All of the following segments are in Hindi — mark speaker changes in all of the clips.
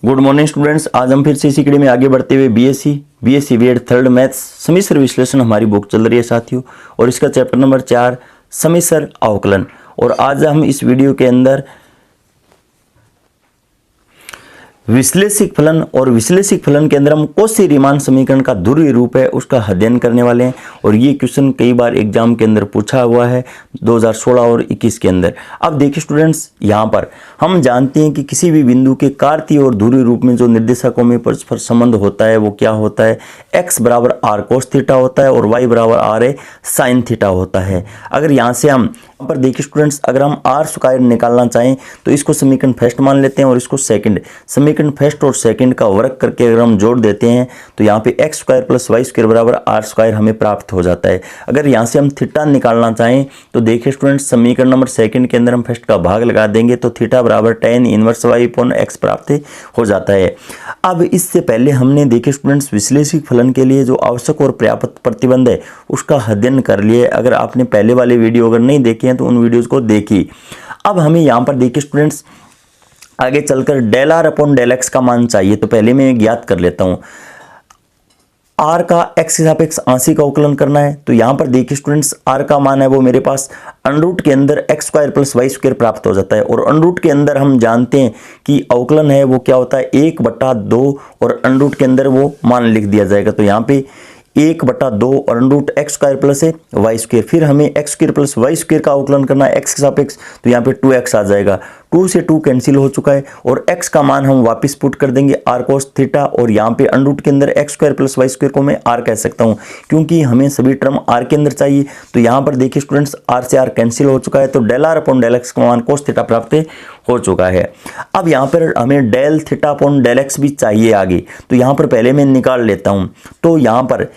Speaker 1: Good morning students. आज हम फिर से इसी कड़ी में आगे बढ़ते हुए बीएससी बीएड थर्ड मैथ्स समीसर विश्लेषण हमारी बुक चल रही है साथियों, और इसका चैप्टर नंबर 4 समीसर अवकलन। और आज हम इस वीडियो के अंदर विश्लेषिक फलन और विश्लेषिक फलन के अंदर हम कौशी रीमान समीकरण का ध्रुवीय रूप है उसका अध्ययन करने वाले हैं। और ये क्वेश्चन कई बार एग्जाम के अंदर पूछा हुआ है 2016 और 21 के अंदर। अब देखिए स्टूडेंट्स, यहाँ पर हम जानते हैं कि किसी भी बिंदु के कार्तीय और ध्रुवीय रूप में जो निर्देशकों में परस्पर संबंध होता है वो क्या होता है, x बराबर आर कोस थीटा होता है और y बराबर आर ए साइन थीटा होता है। अगर यहाँ से हम पर देखिए स्टूडेंट्स, अगर हम आर स्क्वायर निकालना चाहें तो इसको समीकरण फर्स्ट मान लेते हैं और इसको सेकंड। समीकरण फर्स्ट और सेकंड का वर्ग करके अगर हम जोड़ देते हैं तो यहाँ पे x square plus Y square बराबर आर स्क्वायर हमें प्राप्त हो जाता है। अगर यहाँ से हम थीटा निकालना चाहें तो देखिए स्टूडेंट्स, समीकरण नंबर सेकंड के अंदर हम फर्स्ट का भाग लगा देंगे तो थीटा बराबर tan inverse y upon x प्राप्त हो जाता है। अब इससे पहले हमने देखिए स्टूडेंट्स विश्लेषिक फलन के लिए जो आवश्यक और पर्याप्त प्रतिबंध है उसका अध्ययन कर लिया है। अगर आपने पहले वाले वीडियो अगर नहीं देखे हैं तो उन वीडियोज़ को देखिए। अब हमें यहाँ पर देखिए स्टूडेंट्स आगे चलकर del are upon del x का मान चाहिए, तो पहले मैं ज्ञात कर लेता हूँ। आर का एक्स के सापेक्ष आंशिक अवकलन करना है, तो यहाँ पर देखिए स्टूडेंट्स आर का मान है वो मेरे पास अंडरूट के अंदर x square plus Y square प्राप्त हो जाता है। और अंडरूट के अंदर हम जानते हैं कि अवकलन है वो क्या होता है 1/2 और अंडरूट के अंदर वो मान लिख दिया जाएगा। तो यहाँ पे 1/2 और अंडरूट एक्स स्क्वायर प्लस है वाई स्क्वायर। फिर हमें x square plus Y square का अवकलन करना है एक्स के सापेक्ष, तो यहाँ पे 2x आ जाएगा। 2 से 2 कैंसिल हो चुका है और x का मान हम वापस पुट कर देंगे आर कोस थीटा। और यहाँ पे अंडरूट के अंदर x square plus Y square को मैं r कह सकता हूँ क्योंकि हमें सभी टर्म r के अंदर चाहिए। तो यहाँ पर देखिए स्टूडेंट्स r से r कैंसिल हो चुका है, तो del are upon del x का मान कोस थीटा प्राप्त हो चुका है। अब यहाँ पर हमें del theta upon del x भी चाहिए आगे, तो यहाँ पर पहले मैं निकाल लेता हूँ। तो यहाँ पर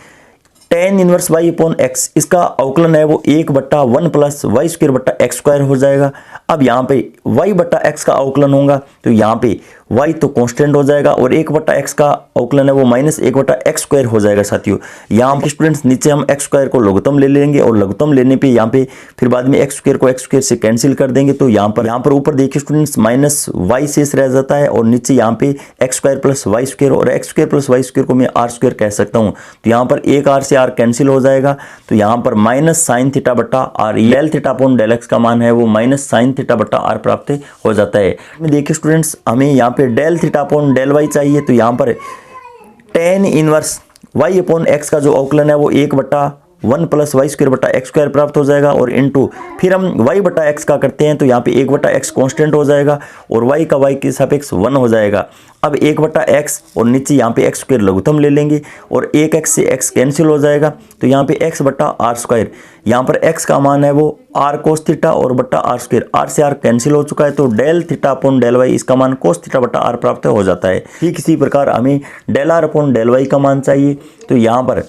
Speaker 1: tan inverse y upon x इसका अवकलन है वो 1/1 प्लस वाई स्क्वायर बट्टा एक्स स्क्वायर हो जाएगा। अब यहाँ पे y बट्टा एक्स का अवकलन होगा तो यहाँ पे y तो कांस्टेंट हो जाएगा और 1/x का अवकलन है वो माइनस 1/x स्क्वायर हो जाएगा साथियों। यहाँ पे स्टूडेंट्स नीचे हम x स्क्वायर को लघुत्तम ले लेंगे और लघुत्तम लेने पे यहाँ पे फिर बाद में x स्क्वायर को x स्क्वायर से कैंसिल कर देंगे। तो यहाँ पर ऊपर देखिए स्टूडेंट्स माइनस y शेष रह जाता है और नीचे यहाँ पे x square plus Y square और X square plus Y square को मैं आर स्क्वायर कह सकता हूँ। तो यहाँ पर एक आर से आर कैंसिल हो जाएगा, तो यहाँ पर माइनस साइन थीटा बट्टा r del theta upon del x का मान है वो माइनस साइन थीटा बट्टा आर प्राप्त हो जाता है। देखिए स्टूडेंट्स हमें यहाँ पे del theta upon del y चाहिए, तो यहाँ पर tan inverse y upon x का जो अवकलन है वो 1/1 प्लस वाई स्क्वायर बट्टा एक्स स्क्वायर प्राप्त हो जाएगा और इनटू फिर हम y बट्टा एक्स का करते हैं तो यहाँ पे 1/x कांस्टेंट हो जाएगा और y का y के सापेक्ष 1 हो जाएगा। अब 1/x और नीचे यहाँ पे एक्स स्क्वायर लघुत्तम ले लेंगे और 1x से x कैंसिल हो जाएगा, तो यहाँ पे x बट्टा आर स्क्वायर। यहाँ पर x का मान है वो आर कोस थीटा और बट्टा आर स्क्वायर, आर से आर कैंसिल हो चुका है, तो del theta upon del y इसका मान कोस थीटा बट्टा आर प्राप्त हो जाता है। ठीक इसी प्रकार हमें del are upon del Y का मान चाहिए, तो यहाँ पर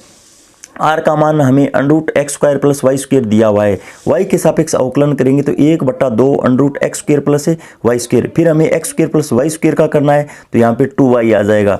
Speaker 1: आर का मान हमें under root x square plus Y square दिया हुआ है। वाई के सापेक्ष अवकलन करेंगे तो 1/2 under root x square plus Y square. फिर हमें x square plus Y square का करना है तो यहाँ पे 2y आ जाएगा।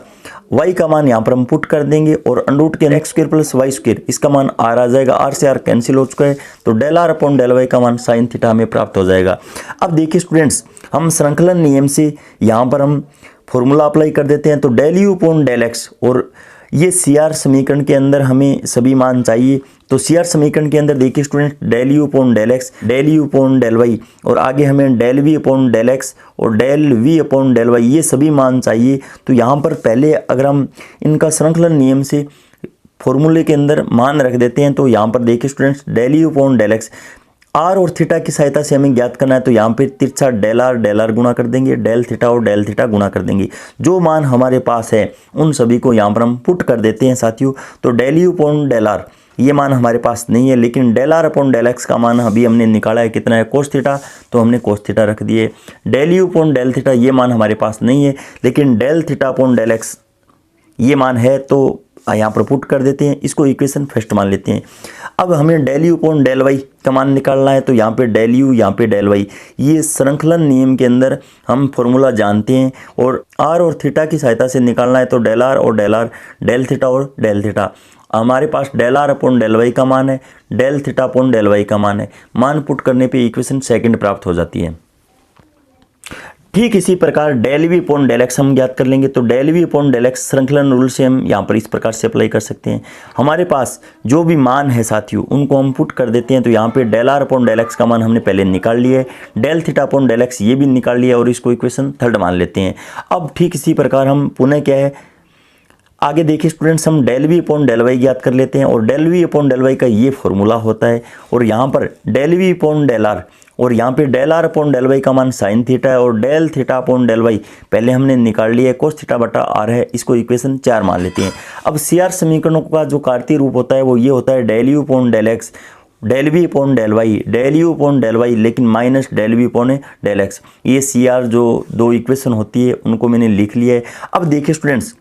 Speaker 1: y का मान यहाँ पर हम पुट कर देंगे और अंडरूट के x square plus Y square इसका मान r आ जाएगा। r से r कैंसिल हो चुका है, तो del are upon del Y का मान साइन थीटा हमें प्राप्त हो जाएगा। अब देखिए स्टूडेंट्स, हम श्रृंखलन नियम से यहाँ पर हम फॉर्मूला अप्लाई कर देते हैं, तो del you upon del x और ये CR समीकरण के अंदर हमें सभी मान चाहिए। तो CR समीकरण के अंदर देखिए student del you upon del x, del you upon del Y और आगे हमें del we upon del x और del we upon del Y ये सभी मान चाहिए। तो यहाँ पर पहले अगर हम इनका श्रृंखलन नियम से फॉर्मूले के अंदर मान रख देते हैं तो यहाँ पर देखिए students del you upon del x r और थीटा की सहायता से हमें ज्ञात करना है, तो यहाँ पे तिरछा डेल आर गुणा कर देंगे, डेल थीटा और डेल थीटा गुणा कर देंगे। जो मान हमारे पास है उन सभी को यहाँ पर हम पुट कर देते हैं साथियों। तो del you upon del r ये मान हमारे पास नहीं है, लेकिन del are upon del x का मान अभी हमने निकाला है कितना है कोस थीटा, तो हमने कोस थीटा रख दिए। Del you upon del theta ये मान हमारे पास नहीं है, लेकिन del theta upon del x ये मान है, तो यहाँ पर पुट कर देते हैं, इसको इक्वेशन फर्स्ट मान लेते हैं। अब हमें del you upon del Y का मान निकालना है, तो यहाँ पे डेल यू यहाँ पे डेल वाई ये श्रृंखलन नियम के अंदर हम फॉर्मूला जानते हैं और आर और थीटा की सहायता से निकालना है। तो डेल आर और डेल थीटा और डेल थीटा हमारे पास del are upon del Y का मान है, del theta upon del Y का मान है। मान पुट करने पे इक्वेशन सेकंड प्राप्त हो जाती है। ठीक इसी प्रकार del we upon del X हम ज्ञात कर लेंगे। तो del we upon del X श्रृंखलन रूल से हम यहाँ पर इस प्रकार से अप्लाई कर सकते हैं। हमारे पास जो भी मान है साथियों उनको हम पुट कर देते हैं। तो यहाँ पे del are upon del x का मान हमने पहले निकाल लिया है, del theta upon del x ये भी निकाल लिया और इसको इक्वेशन थर्ड मान लेते हैं। अब ठीक इसी प्रकार हम पुनः क्या है आगे देखिए स्टूडेंट्स, हम del we upon del y ज्ञात कर लेते हैं और del we upon del Y का ये फॉर्मूला होता है और यहाँ पर del we upon del are और यहाँ पे del are upon del Y का मान साइन थीटा है और del theta upon del y पहले हमने निकाल लिया है, कोस थीटा बटा आर है, इसको इक्वेशन 4 मान लेते हैं। अब सी आर समीकरणों का जो कार्तीय रूप होता है वो ये होता है del you upon del x, del we upon del y, del you upon del y लेकिन minus del we upon del x. ये सी आर जो दो इक्वेशन होती है उनको मैंने लिख लिया है। अब देखिए स्टूडेंट्स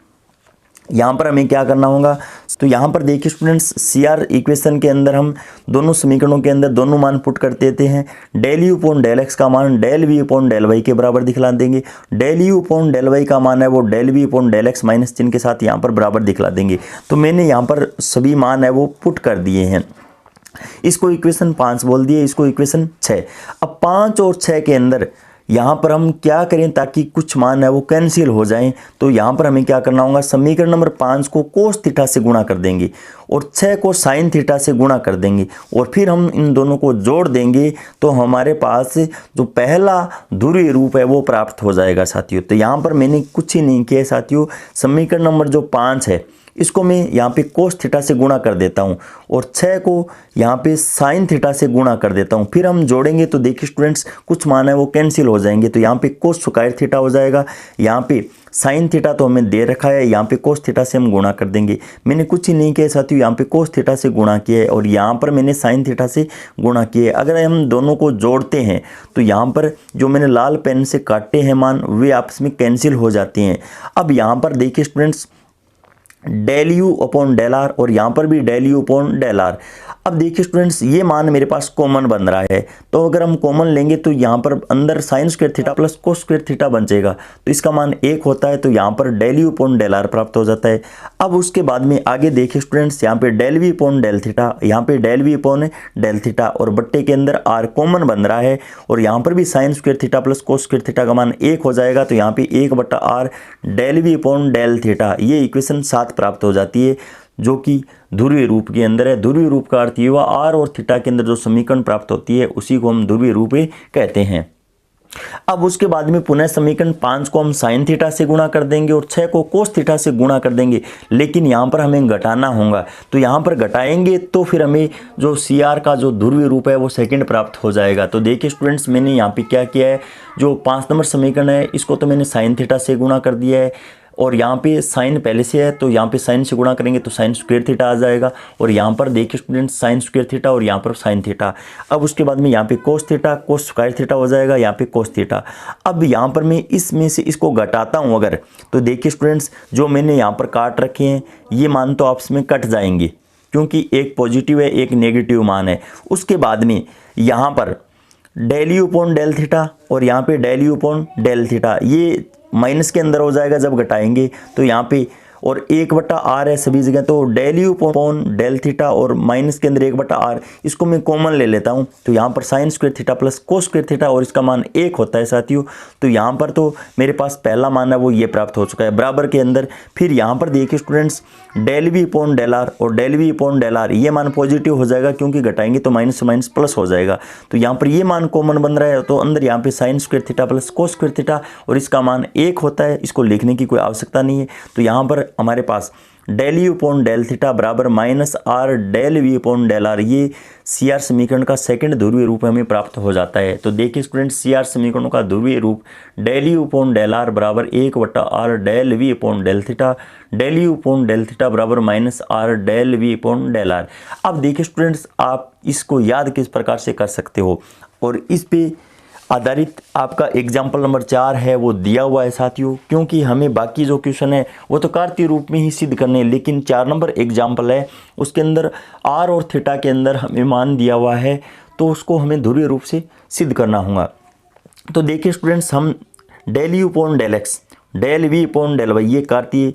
Speaker 1: यहाँ पर हमें क्या करना होगा, तो यहाँ पर देखिए स्टूडेंट्स सी आर इक्वेशन के अंदर हम दोनों समीकरणों के अंदर दोनों मान पुट कर देते हैं। Del you upon del x का मान del we upon del y के बराबर दिखला देंगे, del you upon del Y का मान है वो del we upon del x minus चिन्ह के साथ यहाँ पर बराबर दिखला देंगे। तो मैंने यहाँ पर सभी मान है वो पुट कर दिए हैं। इसको इक्वेशन 5 बोल दिए, इसको इक्वेशन 6। अब 5 और 6 के अंदर यहाँ पर हम क्या करें ताकि कुछ मान है वो कैंसिल हो जाएं, तो यहाँ पर हमें क्या करना होगा, समीकरण नंबर 5 को कोस थीटा से गुणा कर देंगे और 6 को साइन थीटा से गुणा कर देंगे और फिर हम इन दोनों को जोड़ देंगे तो हमारे पास जो पहला ध्रुवीय रूप है वो प्राप्त हो जाएगा साथियों। तो यहाँ पर मैंने कुछ ही नहीं किया साथियों, समीकरण नंबर जो 5 है इसको मैं यहाँ पे कोस थीटा से गुणा कर देता हूँ और 6 को यहाँ पे साइन थीटा से गुणा कर देता हूँ। फिर हम जोड़ेंगे तो देखिए स्टूडेंट्स कुछ मान है वो कैंसिल हो जाएंगे। तो यहाँ पे कोस स्क्वायर थीटा हो जाएगा, यहाँ पे साइन थीटा तो हमें दे रखा है, यहाँ पे कोस थीटा से हम गुणा कर देंगे। मैंने कुछ ही नहीं किया साथियों, यहाँ पे कोस थीटा से गुणा किया है और यहाँ पर मैंने साइन थीटा से गुणा किया है। अगर हम दोनों को जोड़ते हैं तो यहाँ पर जो मैंने लाल पेन से काटे हैं मान वे आपस में कैंसिल हो जाते हैं। अब यहाँ पर देखिए students del you upon del are और यहाँ पर भी del you upon del r. अब देखिए स्टूडेंट्स ये मान मेरे पास कॉमन बन रहा है, तो अगर हम कॉमन लेंगे तो यहाँ पर अंदर sine square theta plus cos square theta बन जाएगा, तो इसका मान 1 होता है। तो यहाँ पर del you upon del r प्राप्त हो जाता है। अब उसके बाद में आगे देखिए स्टूडेंट्स यहाँ पे del we upon del theta, यहाँ पे del we upon del theta और बट्टे के अंदर आर कॉमन बन रहा है और यहाँ पर भी sine square theta plus cos square theta का मान 1 हो जाएगा। तो यहाँ पे 1 बटा r del we upon del theta, ये इक्वेशन 7 प्राप्त हो जाती है जो कि ध्रुवीय रूप के अंदर है। ध्रुवीय रूप का अर्थ ये हुआ आर और थीटा के अंदर जो समीकरण प्राप्त होती है उसी को हम ध्रुवीय रूप कहते हैं। अब उसके बाद में पुनः समीकरण 5 को हम साइन थीटा से गुणा कर देंगे और 6 को कोस थीटा से गुणा कर देंगे, लेकिन यहाँ पर हमें घटाना होगा। तो यहाँ पर घटाएंगे तो फिर हमें जो सी आर का जो ध्रुवीय रूप है वो सेकंड प्राप्त हो जाएगा। तो देखिए स्टूडेंट्स मैंने यहाँ पे क्या किया है, जो 5 नंबर समीकरण है इसको तो मैंने साइन थीटा से गुणा कर दिया है और यहाँ पे साइन पहले से है तो यहाँ पे साइन से गुणा करेंगे तो साइन स्क्वायर थीटा आ जाएगा और यहाँ पर देखिए स्टूडेंट साइन स्क्वायर थीटा और यहाँ पर साइन थीटा। अब उसके बाद में यहाँ पे cos theta cos square theta हो जाएगा, यहाँ पे कोस थीटा। अब यहाँ पर मैं इसमें से इसको घटाता हूँ अगर, तो देखिए स्टूडेंट्स जो मैंने यहाँ पर काट रखे हैं ये मान तो आपस में कट जाएंगे क्योंकि एक पॉजिटिव है एक नेगेटिव मान है। उसके बाद में यहाँ पर del you upon del theta और यहाँ पे del you upon del theta ये माइनस के अंदर हो जाएगा जब घटाएंगे। तो यहाँ पे और 1 बटा आर है सभी जगह, तो del you upon del theta और माइनस के अंदर 1 बटा आर, इसको मैं कॉमन ले लेता हूँ। तो यहाँ पर sine square theta plus cos square theta और इसका मान 1 होता है साथियों। तो यहाँ पर तो मेरे पास पहला मान है वो ये प्राप्त हो चुका है बराबर के अंदर। फिर यहाँ पर देखिए students del we upon del are और del we upon del r ये मान पॉजिटिव हो जाएगा क्योंकि घटाएंगे तो माइनस से माइनस प्लस हो जाएगा। तो यहाँ पर ये मान कॉमन बन रहा है तो अंदर यहाँ पे sine square theta plus cos square theta और इसका मान 1 होता है, इसको लिखने की कोई आवश्यकता नहीं है। तो यहाँ पर हमारे पास del you upon del theta बराबर minus r del we upon del r, ये सी आर समीकरण का सेकंड ध्रुवीय रूप हमें प्राप्त हो जाता है। तो देखिए स्टूडेंट सी आर समीकरणों का ध्रुवीय रूप del you upon del r बराबर 1 बटा r del we upon del theta, del you upon del theta बराबर minus r del we upon del r. अब देखिए स्टूडेंट्स आप इसको याद किस प्रकार से कर सकते हो और इस पे आधारित आपका एग्जाम्पल नंबर 4 है वो दिया हुआ है साथियों, क्योंकि हमें बाकी जो क्वेश्चन है वो तो कार्तीय रूप में ही सिद्ध करने हैं, लेकिन 4 नंबर एग्जाम्पल है उसके अंदर आर और थीटा के अंदर हमें मान दिया हुआ है तो उसको हमें ध्रुवीय रूप से सिद्ध करना होगा। तो देखिए स्टूडेंट्स हम del you upon del x del we upon del Y ये कार्तीय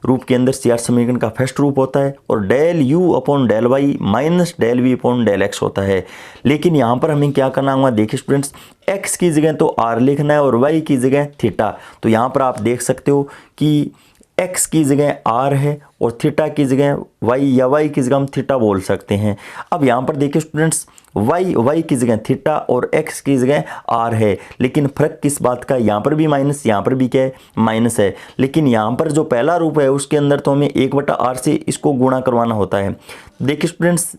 Speaker 1: रूप के अंदर सी आर समीकरण का फर्स्ट रूप होता है और del you upon del y minus del we upon del x होता है। लेकिन यहाँ पर हमें क्या करना होगा, देखिए स्टूडेंट्स, एक्स की जगह तो आर लिखना है और वाई की जगह थीटा। तो यहाँ पर आप देख सकते हो कि x की जगह r है और थीटा की जगह y या y की जगह हम थीटा बोल सकते हैं। अब यहाँ पर देखिए स्टूडेंट्स, y की जगह थीटा और x की जगह r है, लेकिन फर्क किस बात का, यहाँ पर भी माइनस, यहाँ पर भी क्या है, माइनस है। लेकिन यहाँ पर जो पहला रूप है उसके अंदर तो हमें 1/r से इसको गुणा करवाना होता है। देखिए स्टूडेंट्स,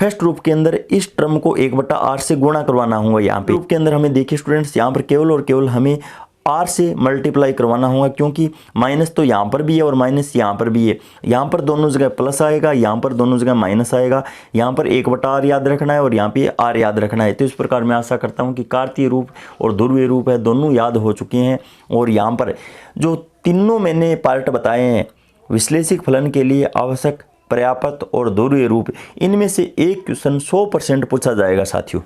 Speaker 1: फर्स्ट रूप के अंदर इस टर्म को 1/r से गुणा करवाना होगा। यहाँ पे रूप के अंदर हमें देखिए स्टूडेंट्स, यहाँ पर केवल और केवल हमें r से मल्टीप्लाई करवाना होगा, क्योंकि माइनस तो यहाँ पर भी है और माइनस यहाँ पर भी है। यहाँ पर दोनों जगह प्लस आएगा, यहाँ पर दोनों जगह माइनस आएगा। यहाँ पर 1/r याद रखना है और यहाँ पे r याद रखना है। तो इस प्रकार मैं आशा करता हूँ कि कार्तीय रूप और ध्रुवीय रूप है दोनों याद हो चुके हैं। और यहाँ पर जो तीनों मैंने पार्ट बताए हैं विश्लेषिक फलन के लिए आवश्यक, पर्याप्त और ध्रुवीय रूप, इनमें से एक क्वेश्चन 100% पूछा जाएगा साथियों।